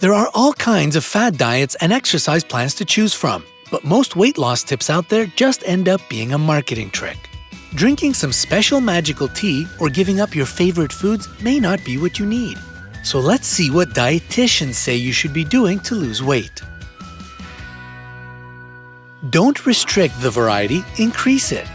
There are all kinds of fad diets and exercise plans to choose from, but most weight loss tips out there just end up being a marketing trick. Drinking some special magical tea or giving up your favorite foods may not be what you need. So let's see what dietitians say you should be doing to lose weight. Don't restrict the variety, increase it.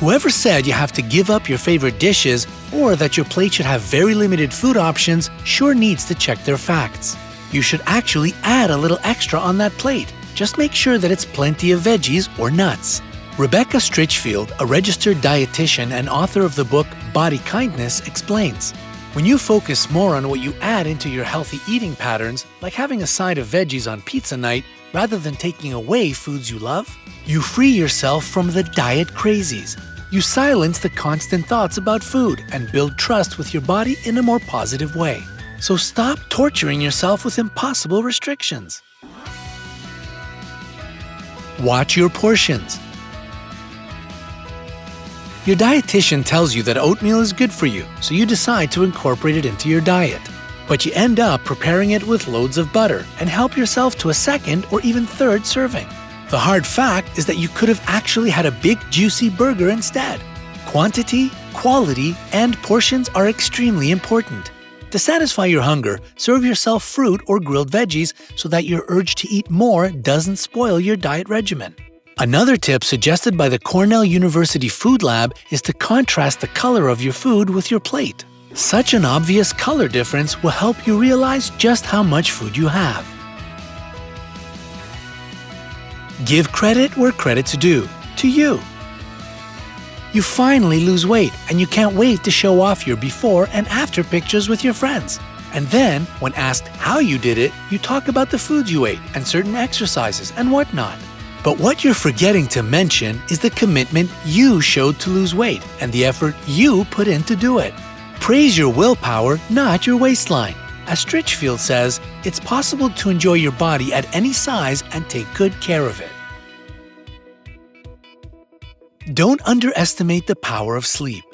Whoever said you have to give up your favorite dishes or that your plate should have very limited food options sure needs to check their facts. You should actually add a little extra on that plate. Just make sure that it's plenty of veggies or nuts. Rebecca Stritchfield, a registered dietitian and author of the book Body Kindness, explains, when you focus more on what you add into your healthy eating patterns, like having a side of veggies on pizza night rather than taking away foods you love, you free yourself from the diet crazies. You silence the constant thoughts about food and build trust with your body in a more positive way. So stop torturing yourself with impossible restrictions. Watch your portions. Your dietitian tells you that oatmeal is good for you, so you decide to incorporate it into your diet. But you end up preparing it with loads of butter and help yourself to a second or even third serving. The hard fact is that you could have actually had a big juicy burger instead. Quantity, quality, and portions are extremely important. To satisfy your hunger, serve yourself fruit or grilled veggies so that your urge to eat more doesn't spoil your diet regimen. Another tip suggested by the Cornell University Food Lab is to contrast the color of your food with your plate. Such an obvious color difference will help you realize just how much food you have. Give credit where credit's due, to you. You finally lose weight and you can't wait to show off your before and after pictures with your friends. And then, when asked how you did it, you talk about the foods you ate and certain exercises and whatnot. But what you're forgetting to mention is the commitment you showed to lose weight and the effort you put in to do it. Praise your willpower, not your waistline. As Stritchfield says, it's possible to enjoy your body at any size and take good care of it. Don't underestimate the power of sleep.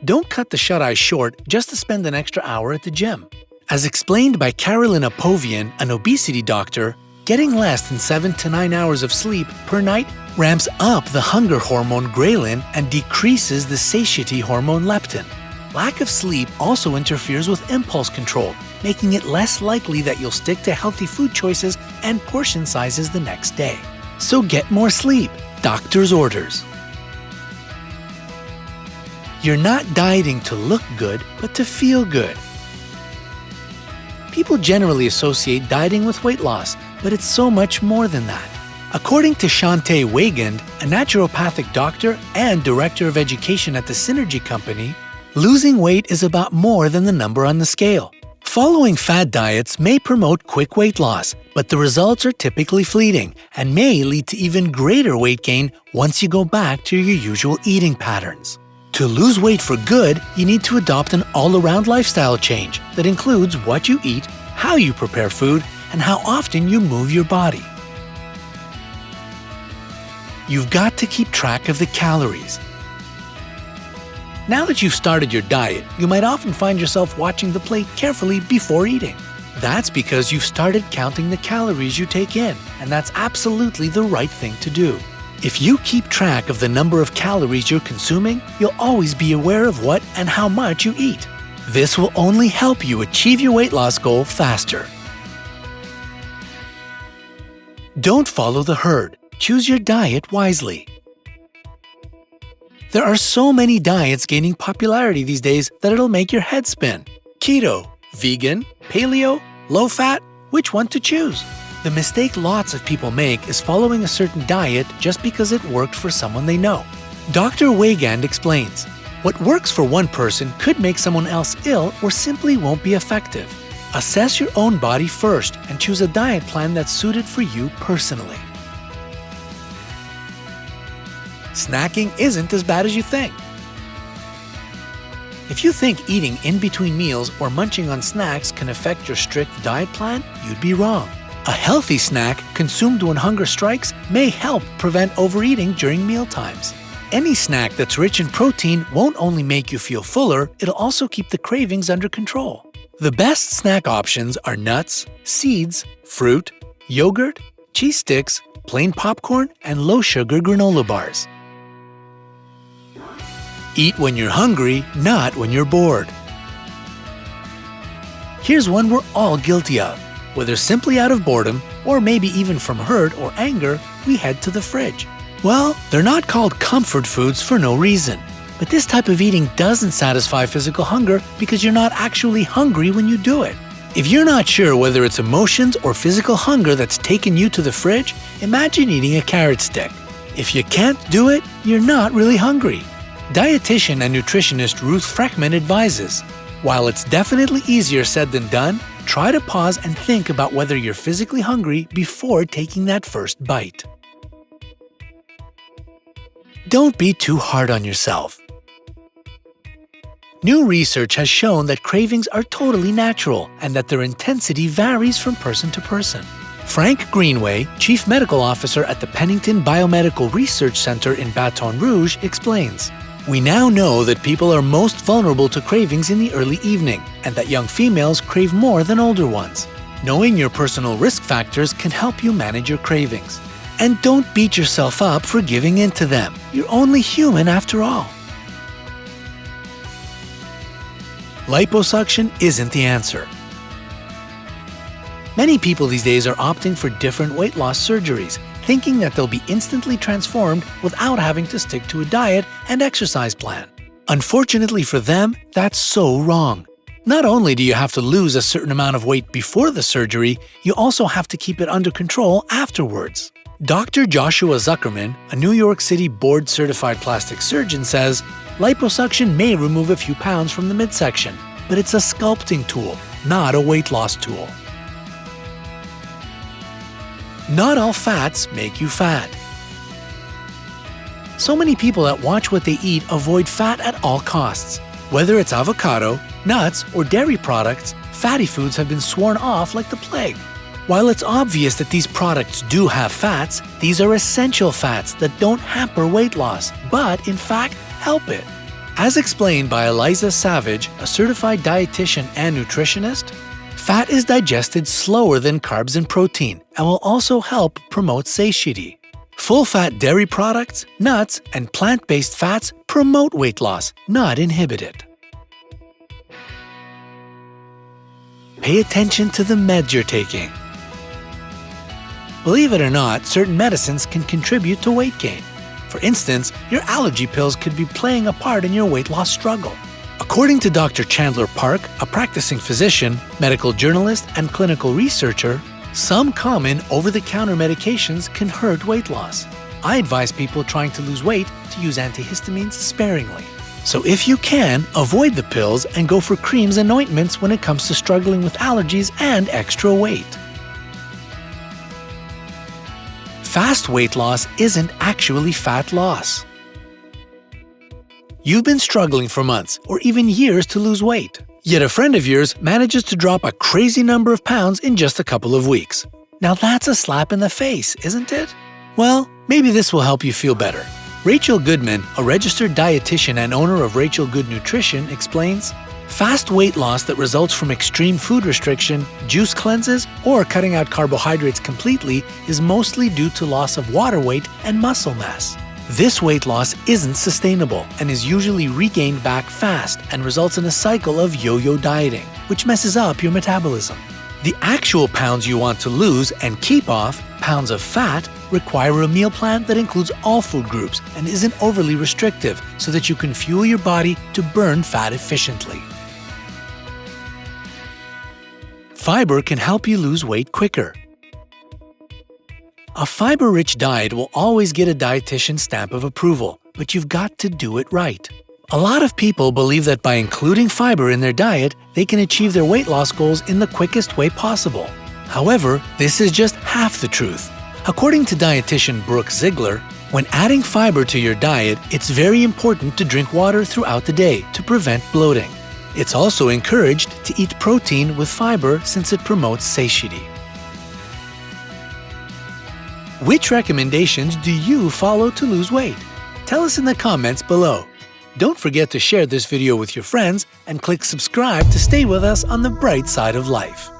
Don't cut the shut-eye short just to spend an extra hour at the gym. As explained by Carolyn Apovian, an obesity doctor, getting less than 7 to 9 hours of sleep per night ramps up the hunger hormone ghrelin and decreases the satiety hormone leptin. Lack of sleep also interferes with impulse control, making it less likely that you'll stick to healthy food choices and portion sizes the next day. So get more sleep. Doctor's orders. You're not dieting to look good, but to feel good. People generally associate dieting with weight loss, but it's so much more than that. According to Shante Weigand, a naturopathic doctor and director of education at the Synergy Company, losing weight is about more than the number on the scale. Following fad diets may promote quick weight loss, but the results are typically fleeting and may lead to even greater weight gain once you go back to your usual eating patterns. To lose weight for good, you need to adopt an all-around lifestyle change that includes what you eat, how you prepare food, and how often you move your body. You've got to keep track of the calories. Now that you've started your diet, you might often find yourself watching the plate carefully before eating. That's because you've started counting the calories you take in, and that's absolutely the right thing to do. If you keep track of the number of calories you're consuming, you'll always be aware of what and how much you eat. This will only help you achieve your weight loss goal faster. Don't follow the herd. Choose your diet wisely. There are so many diets gaining popularity these days that it'll make your head spin. Keto, vegan, paleo, low-fat, which one to choose? The mistake lots of people make is following a certain diet just because it worked for someone they know. Dr. Weigand explains, what works for one person could make someone else ill or simply won't be effective. Assess your own body first and choose a diet plan that's suited for you personally. Snacking isn't as bad as you think. If you think eating in between meals or munching on snacks can affect your strict diet plan, you'd be wrong. A healthy snack consumed when hunger strikes may help prevent overeating during mealtimes. Any snack that's rich in protein won't only make you feel fuller, it'll also keep the cravings under control. The best snack options are nuts, seeds, fruit, yogurt, cheese sticks, plain popcorn, and low-sugar granola bars. Eat when you're hungry, not when you're bored. Here's one we're all guilty of. Whether simply out of boredom, or maybe even from hurt or anger, we head to the fridge. Well, they're not called comfort foods for no reason. But this type of eating doesn't satisfy physical hunger because you're not actually hungry when you do it. If you're not sure whether it's emotions or physical hunger that's taken you to the fridge, imagine eating a carrot stick. If you can't do it, you're not really hungry. Dietitian and nutritionist Ruth Freckman advises, while it's definitely easier said than done, try to pause and think about whether you're physically hungry before taking that first bite. Don't be too hard on yourself. New research has shown that cravings are totally natural and that their intensity varies from person to person. Frank Greenway, Chief Medical Officer at the Pennington Biomedical Research Center in Baton Rouge, explains, "We now know that people are most vulnerable to cravings in the early evening and that young females crave more than older ones. Knowing your personal risk factors can help you manage your cravings. And don't beat yourself up for giving in to them. You're only human after all." Liposuction isn't the answer. Many people these days are opting for different weight loss surgeries, thinking that they'll be instantly transformed without having to stick to a diet and exercise plan. Unfortunately for them, that's so wrong. Not only do you have to lose a certain amount of weight before the surgery, you also have to keep it under control afterwards. Dr. Joshua Zuckerman, a New York City board-certified plastic surgeon, says, "Liposuction may remove a few pounds from the midsection, but it's a sculpting tool, not a weight loss tool." Not all fats make you fat. So many people that watch what they eat avoid fat at all costs. Whether it's avocado, nuts, or dairy products, fatty foods have been sworn off like the plague. While it's obvious that these products do have fats, these are essential fats that don't hamper weight loss, but in fact help it. As explained by Eliza Savage, a certified dietitian and nutritionist, fat is digested slower than carbs and protein and will also help promote satiety. Full-fat dairy products, nuts, and plant-based fats promote weight loss, not inhibit it. Pay attention to the meds you're taking. Believe it or not, certain medicines can contribute to weight gain. For instance, your allergy pills could be playing a part in your weight loss struggle. According to Dr. Chandler Park, a practicing physician, medical journalist, and clinical researcher, some common over-the-counter medications can hurt weight loss. I advise people trying to lose weight to use antihistamines sparingly. So if you can, avoid the pills and go for creams and ointments when it comes to struggling with allergies and extra weight. Fast weight loss isn't actually fat loss. You've been struggling for months or even years to lose weight, yet a friend of yours manages to drop a crazy number of pounds in just a couple of weeks. Now that's a slap in the face, isn't it? Well, maybe this will help you feel better. Rachel Goodman, a registered dietitian and owner of Rachel Good Nutrition, explains, "Fast weight loss that results from extreme food restriction, juice cleanses, or cutting out carbohydrates completely is mostly due to loss of water weight and muscle mass. This weight loss isn't sustainable and is usually regained back fast and results in a cycle of yo-yo dieting, which messes up your metabolism. The actual pounds you want to lose and keep off, pounds of fat, require a meal plan that includes all food groups and isn't overly restrictive so that you can fuel your body to burn fat efficiently." Fiber can help you lose weight quicker. A fiber-rich diet will always get a dietitian's stamp of approval, but you've got to do it right. A lot of people believe that by including fiber in their diet, they can achieve their weight loss goals in the quickest way possible. However, this is just half the truth. According to dietitian Brooke Ziegler, when adding fiber to your diet, it's very important to drink water throughout the day to prevent bloating. It's also encouraged to eat protein with fiber since it promotes satiety. Which recommendations do you follow to lose weight? Tell us in the comments below. Don't forget to share this video with your friends and click subscribe to stay with us on the bright side of life.